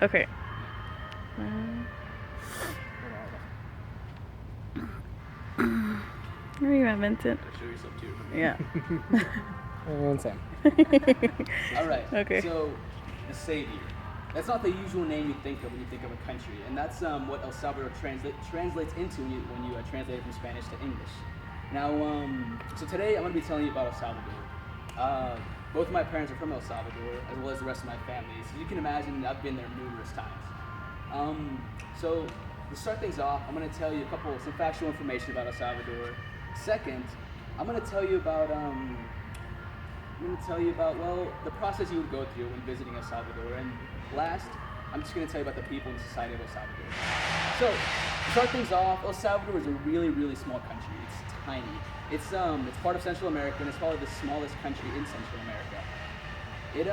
Okay. Where are you at, Vincent? Show yourself too. Yeah. And Sam. All right. Okay. So, the Savior. That's not the usual name you think of when you think of a country, and that's what El Salvador translates into when you translate it from Spanish to English. Now, so today I'm going to be telling you about El Salvador. Both of my parents are from El Salvador, as well as the rest of my family. So you can imagine I've been there numerous times. So to start things off, I'm going to tell you some factual information about El Salvador. Second, I'm going to tell you about the process you would go through when visiting El Salvador. And last, I'm just going to tell you about the people and society of El Salvador. So, to start things off, El Salvador is a really, really small country. It's tiny. It's part of Central America, and it's probably the smallest country in Central America. It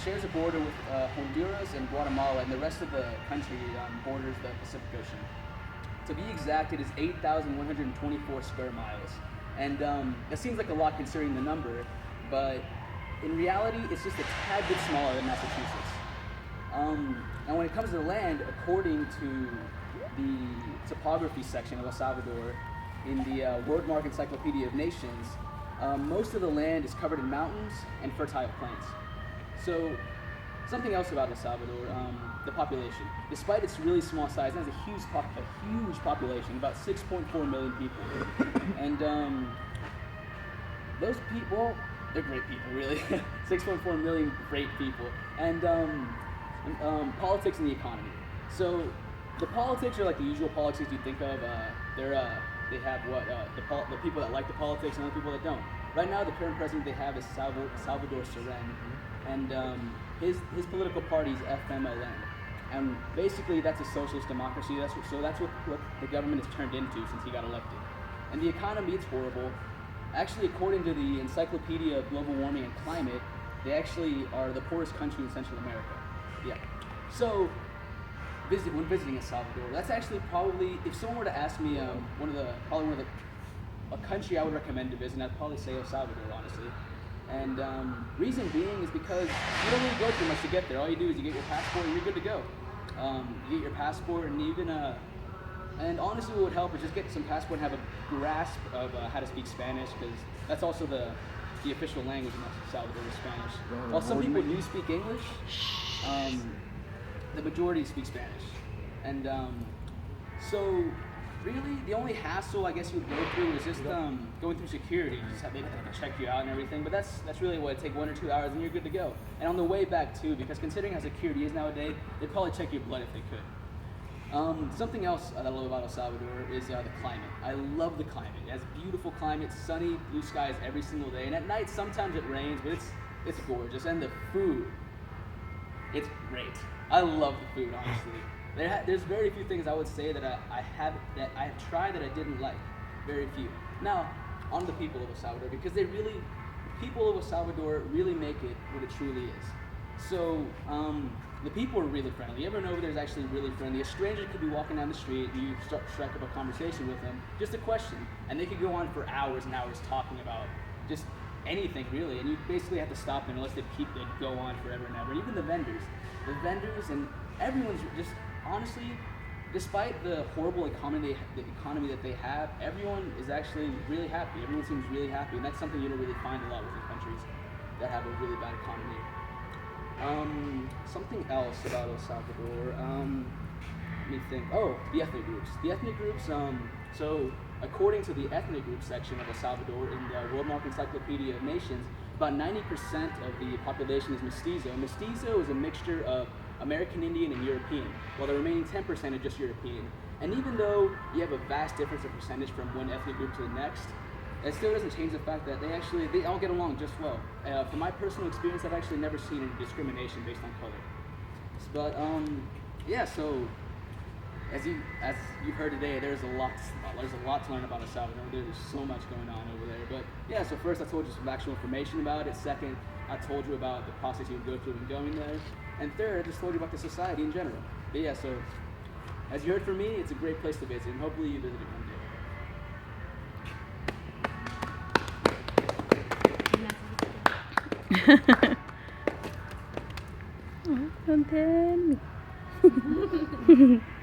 shares a border with Honduras and Guatemala, and the rest of the country borders the Pacific Ocean. To be exact, it is 8,124 square miles. And that seems like a lot considering the number, but in reality, it's just a tad bit smaller than Massachusetts. Now when it comes to the land, according to the topography section of El Salvador in the Wordmark Encyclopedia of Nations, most of the land is covered in mountains and fertile plains. So something else about El Salvador, the population. Despite its really small size, it has a huge population, about 6.4 million people. And those people, they're great people, really. 6.4 million great people. And politics and the economy. So the politics are like the usual politics you think of. They have the people that like the politics and other people that don't. Right now, the current president they have is Salvador Seren, and his political party is FMLN. And basically, that's a socialist democracy. That's what the government has turned into since he got elected. And the economy, it's horrible. Actually, according to the Encyclopedia of Global Warming and Climate, they actually are the poorest country in Central America. Yeah. So, when visiting El Salvador, that's actually probably, if someone were to ask me a country I would recommend to visit, I'd probably say El Salvador, honestly. And reason being is because you don't really go too much to get there. All you do is you get your passport and you're good to go. You get your passport and honestly what would help is just get some passport and have a grasp of how to speak Spanish, because that's also the official language in El Salvador is Spanish. While some people do speak English, the majority speak Spanish. And so really the only hassle I guess you would go through is just going through security. You just have to check you out and everything. But that's really what it take 1 or 2 hours and you're good to go. And on the way back too, because considering how security is nowadays, they'd probably check your blood if they could. Something else that I love about El Salvador is the climate. I love the climate. It has beautiful climate, sunny, blue skies every single day. And at night, sometimes it rains, but it's gorgeous. And the food, it's great. I love the food, honestly. There's very few things I would say that I have tried that I didn't like. Very few. Now, on the people of El Salvador, because people of El Salvador really make it what it truly is. So, the people are really friendly. Everyone over there is actually really friendly. A stranger could be walking down the street, and you strike up a conversation with them, just a question, and they could go on for hours and hours talking about just anything really, and you basically have to stop them unless they'd go on forever and ever. Even the vendors and everyone's just, honestly, despite the horrible economy that they have, everyone is actually really happy. Everyone seems really happy, and that's something you don't really find a lot within countries that have a really bad economy. Something else about El Salvador. Let me think. Oh, the ethnic groups. So according to the ethnic group section of El Salvador in the Wordmark Encyclopedia of Nations, about 90% of the population is mestizo. Mestizo is a mixture of American Indian and European, while the remaining 10% are just European. And even though you have a vast difference of percentage from one ethnic group to the next, it still doesn't change the fact that they all get along just well. From my personal experience, I've actually never seen any discrimination based on color. But yeah, so as you've heard today, there's a lot to learn about El Salvador. There's so much going on over there. But yeah, so first I told you some actual information about it. Second, I told you about the process you would go through when going there. And third, I just told you about the society in general. But yeah, so as you heard from me, it's a great place to visit, and hopefully you visit it one day. Oh, content.